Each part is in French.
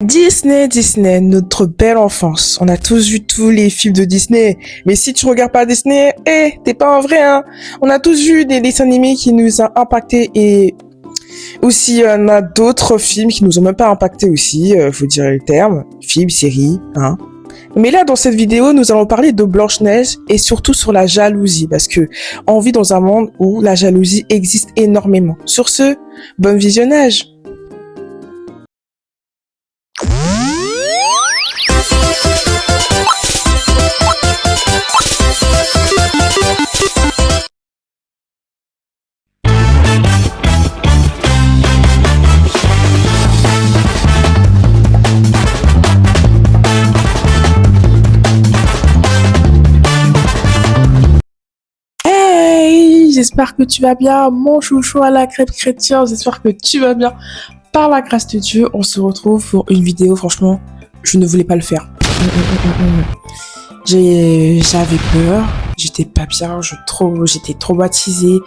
Disney, notre belle enfance. On a tous vu tous les films de Disney. Mais si tu regardes pas Disney, t'es pas un vrai, hein. On a tous vu des dessins animés qui nous ont impactés et aussi, on a d'autres films qui nous ont même pas impactés aussi, faut dire le terme. Films, séries, hein. Mais là, dans cette vidéo, nous allons parler de Blanche-Neige et surtout sur la jalousie parce que on vit dans un monde où la jalousie existe énormément. Sur ce, bon visionnage. J'espère que tu vas bien, mon chouchou à la crêpe chrétien. J'espère que tu vas bien. Par la grâce de Dieu, on se retrouve pour une vidéo. Franchement, je ne voulais pas le faire. J'avais peur, j'étais pas bien, j'étais traumatisée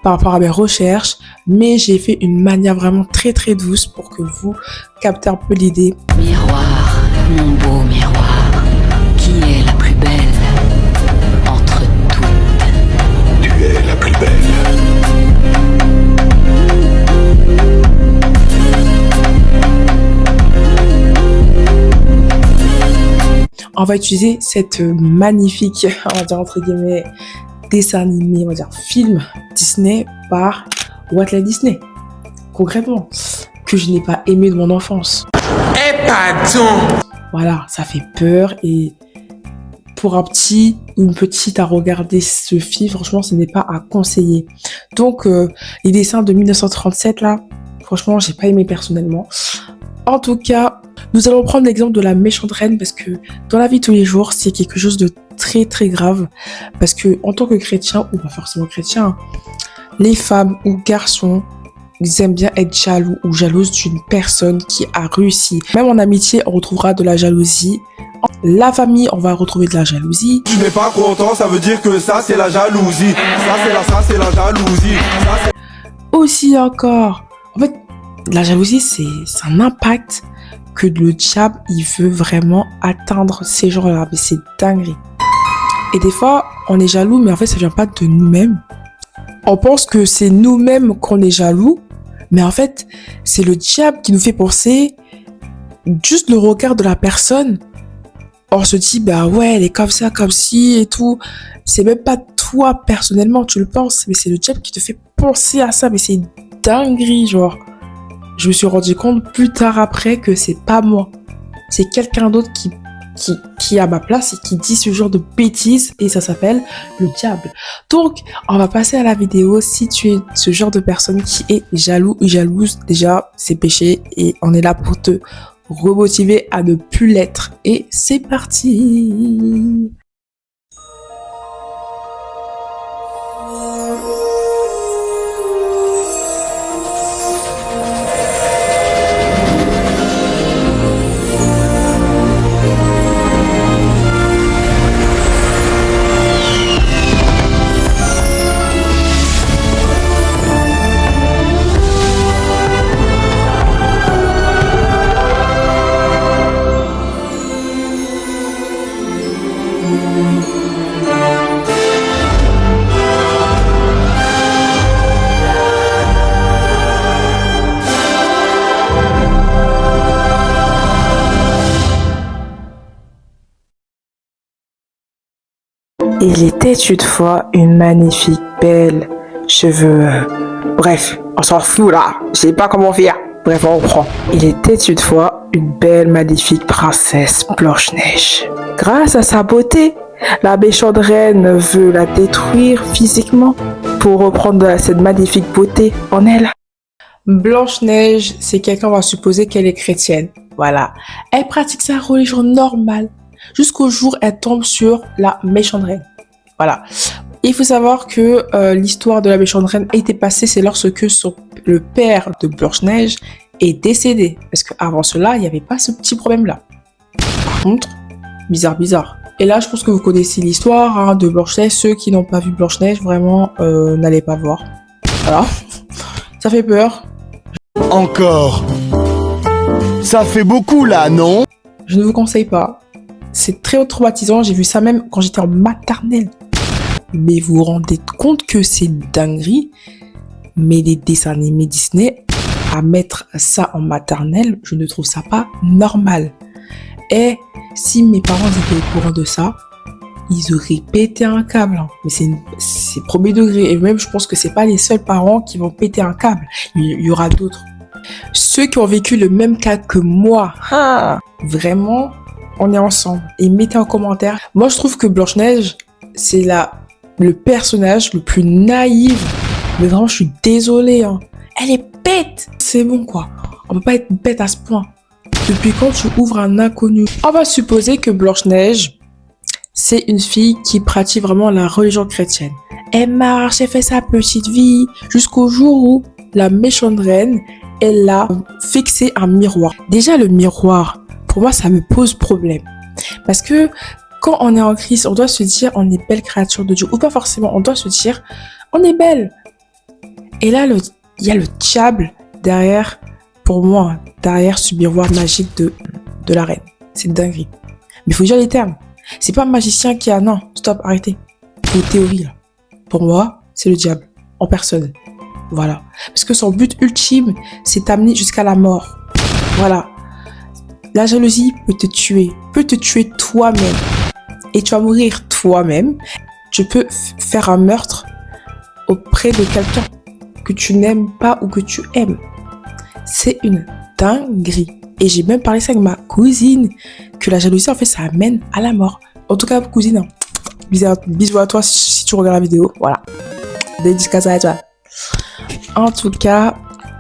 par rapport à mes recherches. Mais j'ai fait une manière vraiment très très douce pour que vous captez un peu l'idée. Miroir, mon beau miroir, qui est la plus belle entre toutes? Tu es la plus belle. On va utiliser cette magnifique, on va dire entre guillemets, dessin animé, on va dire film Disney par Walt Disney. Concrètement, que je n'ai pas aimé de mon enfance. Eh pardon! Voilà, ça fait peur et pour un petit ou une petite à regarder ce film, franchement, ce n'est pas à conseiller. Donc, les dessins de 1937 là, franchement, j'ai pas aimé personnellement. En tout cas, nous allons prendre l'exemple de la méchante reine parce que dans la vie de tous les jours, c'est quelque chose de très très grave. Parce que en tant que chrétien, ou pas forcément chrétien, les femmes ou garçons, ils aiment bien être jaloux ou jalouses d'une personne qui a réussi. Même en amitié, on retrouvera de la jalousie. La famille, on va retrouver de la jalousie. Tu n'es pas content, ça veut dire que ça c'est la jalousie. Ça c'est la jalousie. Aussi encore, en fait, la jalousie, c'est un impact que le diable, il veut vraiment atteindre ces gens-là. Mais c'est dinguerie. Et des fois, on est jaloux, mais en fait, ça vient pas de nous-mêmes. On pense que c'est nous-mêmes qu'on est jaloux, mais en fait, c'est le diable qui nous fait penser juste le regard de la personne. On se dit, bah ouais, elle est comme ça, comme ci et tout. C'est même pas toi, personnellement, tu le penses, mais c'est le diable qui te fait penser à ça. Mais c'est une dinguerie, genre. Je me suis rendu compte plus tard après que c'est pas moi. C'est quelqu'un d'autre qui est à ma place et qui dit ce genre de bêtises et ça s'appelle le diable. Donc, on va passer à la vidéo. Si tu es ce genre de personne qui est jaloux ou jalouse, déjà, c'est péché et on est là pour te remotiver à ne plus l'être. Et c'est parti! Il était une fois une magnifique belle cheveux. Bref, on s'en fout là. Je sais pas comment faire. Bref, on reprend. Il était une fois une belle magnifique princesse Blanche-Neige. Grâce à sa beauté, la méchante reine veut la détruire physiquement pour reprendre cette magnifique beauté en elle. Blanche-Neige, c'est quelqu'un, on va supposer qu'elle est chrétienne. Voilà. Elle pratique sa religion normale jusqu'au jour où elle tombe sur la méchante reine. Voilà. Il faut savoir que l'histoire de la méchante reine a été passée, c'est lorsque le père de Blanche-Neige est décédé. Parce qu'avant cela, il n'y avait pas ce petit problème-là. Par contre, bizarre. Et là, je pense que vous connaissez l'histoire de Blanche-Neige. Ceux qui n'ont pas vu Blanche-Neige, vraiment, n'allez pas voir. Voilà. Ça fait peur. Encore. Ça fait beaucoup là, non? Je ne vous conseille pas. C'est très traumatisant. J'ai vu ça même quand j'étais en maternelle. Mais vous vous rendez compte que c'est une dinguerie. Mais les dessins animés Disney, à mettre ça en maternelle, je ne trouve ça pas normal. Et si mes parents étaient au courant de ça, ils auraient pété un câble. Hein. Mais c'est premier degré. Et même, je pense que c'est pas les seuls parents qui vont péter un câble. Il y aura d'autres. Ceux qui ont vécu le même cas que moi, vraiment, on est ensemble. Et mettez en commentaire. Moi, je trouve que Blanche-Neige, c'est le personnage le plus naïf. Mais vraiment, je suis désolée. Hein. Elle est bête. C'est bon, quoi. On peut pas être bête à ce point. Depuis quand tu ouvres un inconnu? On va supposer que Blanche-Neige, c'est une fille qui pratique vraiment la religion chrétienne. Elle marche, elle fait sa petite vie, jusqu'au jour où la méchante reine, elle a fixé un miroir. Déjà, le miroir, pour moi, ça me pose problème. Parce que quand on est en Christ, on doit se dire, on est belle créature de Dieu. Ou pas forcément, on doit se dire, on est belle. Et là, il y a le diable derrière, pour moi, derrière ce miroir magique de la reine. C'est dinguerie. Mais il faut dire les termes. C'est pas un magicien qui a... Non, stop, arrêtez. Vos théories, là. Pour moi, c'est le diable, en personne. Voilà. Parce que son but ultime, c'est t'amener jusqu'à la mort. Voilà. La jalousie peut te tuer toi-même. Et tu vas mourir toi-même. Tu peux faire un meurtre auprès de quelqu'un que tu n'aimes pas ou que tu aimes. C'est une dinguerie. Et j'ai même parlé ça avec ma cousine, que la jalousie, en fait, ça amène à la mort. En tout cas, cousine, hein. Bisous à toi si tu regardes la vidéo. Voilà. Dédicace à toi. En tout cas,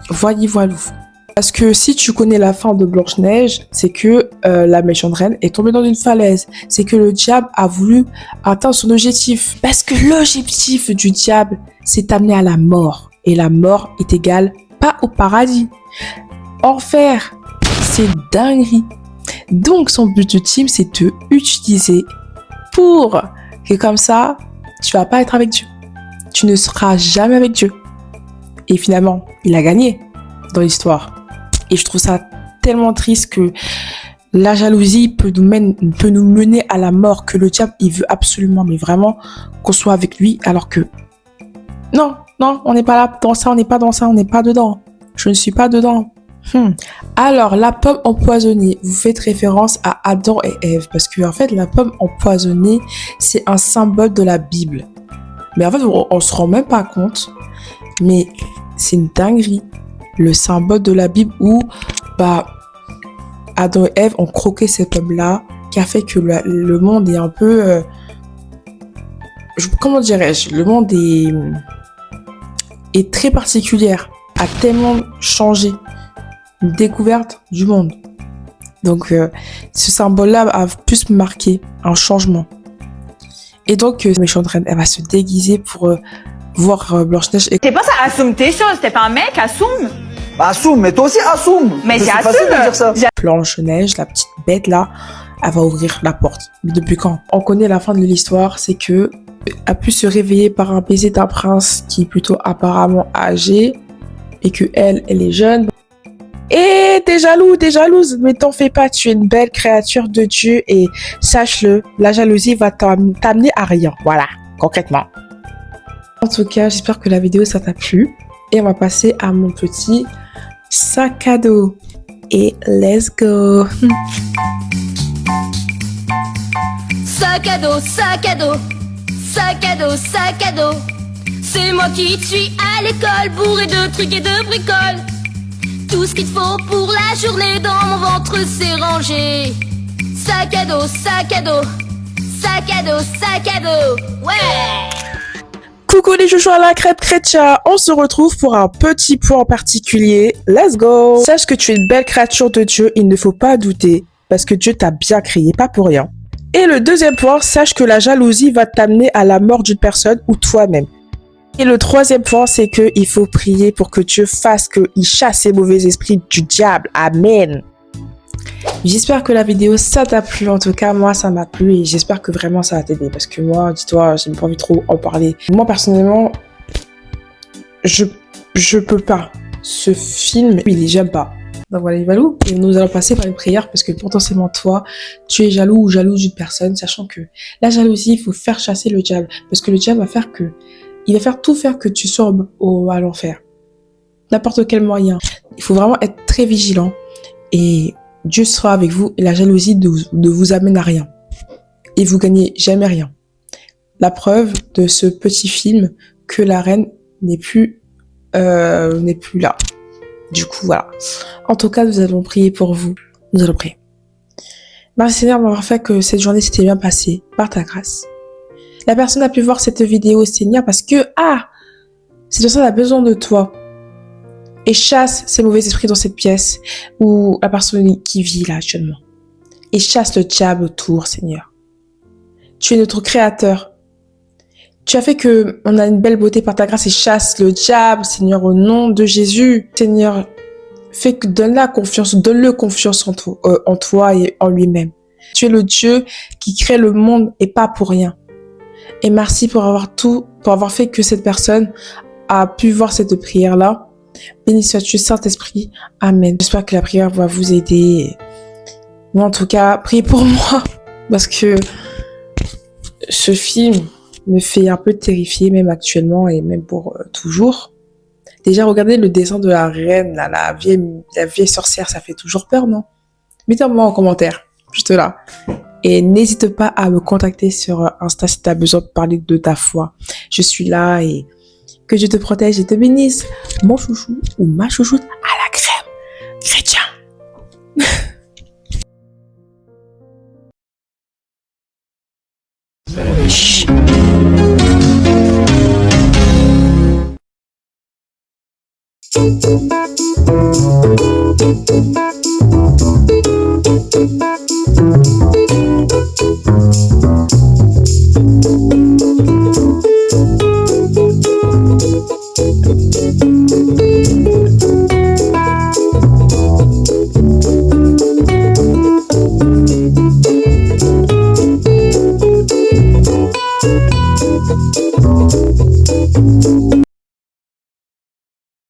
voilà. Parce que si tu connais la fin de Blanche-Neige, c'est que la méchante reine est tombée dans une falaise. C'est que le diable a voulu atteindre son objectif. Parce que l'objectif du diable, c'est t'amener à la mort. Et la mort est égale pas au paradis. Enfer. C'est dinguerie. Donc, son but ultime, c'est de utiliser pour que comme ça, tu vas pas être avec Dieu. Tu ne seras jamais avec Dieu. Et finalement, il a gagné dans l'histoire. Et je trouve ça tellement triste que la jalousie peut nous mener à la mort, que le diable, il veut absolument, mais vraiment, qu'on soit avec lui, alors que non, on n'est pas là dans ça, on n'est pas dans ça, on n'est pas dedans. Je ne suis pas dedans. Alors, la pomme empoisonnée, vous faites référence à Adam et Ève, parce que en fait, la pomme empoisonnée, c'est un symbole de la Bible. Mais en fait, on se rend même pas compte, mais c'est une dinguerie. Le symbole de la Bible où, Adam et Ève ont croqué cette pomme-là, qui a fait que le monde est un peu, comment dirais-je, le monde est très particulière, a tellement changé. Une découverte du monde. Donc, ce symbole-là a plus marqué un changement. Et donc, la méchante reine, elle va se déguiser pour voir Blanche-Neige. T'es pas ça, assume tes choses, t'es pas un mec, assume. Bah assume, mais toi aussi assume. Mais c'est j'assume. facile de dire ça. Blanche-Neige, la petite bête là, elle va ouvrir la porte. Mais depuis quand? On connaît la fin de l'histoire, c'est que elle a pu se réveiller par un baiser d'un prince qui est plutôt apparemment âgé et que elle est jeune. Et t'es jalouse, mais t'en fais pas, tu es une belle créature de Dieu et sache-le, la jalousie va t'amener à rien, voilà, concrètement. En tout cas, j'espère que la vidéo ça t'a plu et on va passer à mon petit sac à dos et let's go. Sac à dos, sac à dos, sac à dos, sac à dos. C'est moi qui te suis à l'école, bourré de trucs et de bricoles. Tout ce qu'il te faut pour la journée dans mon ventre c'est rangé. Sac à dos, sac à dos, sac à dos, sac à dos. Ouais. Coucou les chouchous à la crêpe chrétia, on se retrouve pour un petit point en particulier. Let's go. Sache que tu es une belle créature de Dieu, il ne faut pas douter, parce que Dieu t'a bien créé, pas pour rien. Et le deuxième point, sache que la jalousie va t'amener à la mort d'une personne ou toi-même. Et le troisième point, c'est que il faut prier pour que Dieu fasse qu'il chasse les mauvais esprits du diable. Amen. J'espère que la vidéo, ça t'a plu. En tout cas, moi, ça m'a plu et j'espère que vraiment ça va t'aider. Parce que moi, dis-toi, j'ai pas envie trop en parler. Moi, personnellement, je peux pas. Ce film, j'aime pas. Donc voilà, Ivalou. Et nous allons passer par une prière parce que potentiellement toi, tu es jaloux ou jalouse d'une personne, sachant que la jalousie, il faut faire chasser le diable. Parce que le diable va faire que, il va faire tout faire que tu sois à l'enfer. N'importe quel moyen. Il faut vraiment être très vigilant et Dieu sera avec vous et la jalousie ne vous amène à rien. Et vous gagnez jamais rien. La preuve de ce petit film que la reine n'est plus là. Du coup, voilà. En tout cas, nous allons prier pour vous. Nous allons prier. Merci Seigneur d'avoir fait que cette journée s'était bien passée par ta grâce. La personne a pu voir cette vidéo, Seigneur, parce que, cette personne a besoin de toi. Et chasse ces mauvais esprits dans cette pièce ou la personne qui vit là actuellement. Et chasse le diable autour, Seigneur. Tu es notre créateur. Tu as fait que on a une belle beauté par ta grâce et chasse le diable, Seigneur, au nom de Jésus. Seigneur, donne-le confiance en toi et en lui-même. Tu es le Dieu qui crée le monde et pas pour rien. Et merci pour avoir fait que cette personne a pu voir cette prière-là. Béni sois-tu, Saint-Esprit. Amen. J'espère que la prière va vous aider. Moi, en tout cas, priez pour moi. Parce que ce film me fait un peu terrifier, même actuellement et même pour toujours. Déjà, regardez le dessin de la reine, là, la vieille sorcière, ça fait toujours peur, non? Mettez-moi en commentaire, juste là. Et n'hésite pas à me contacter sur Insta si tu as besoin de parler de ta foi. Je suis là et que Dieu te protège et te bénisse. Mon chouchou ou ma chouchoute à la crème. Chrétien. Chut.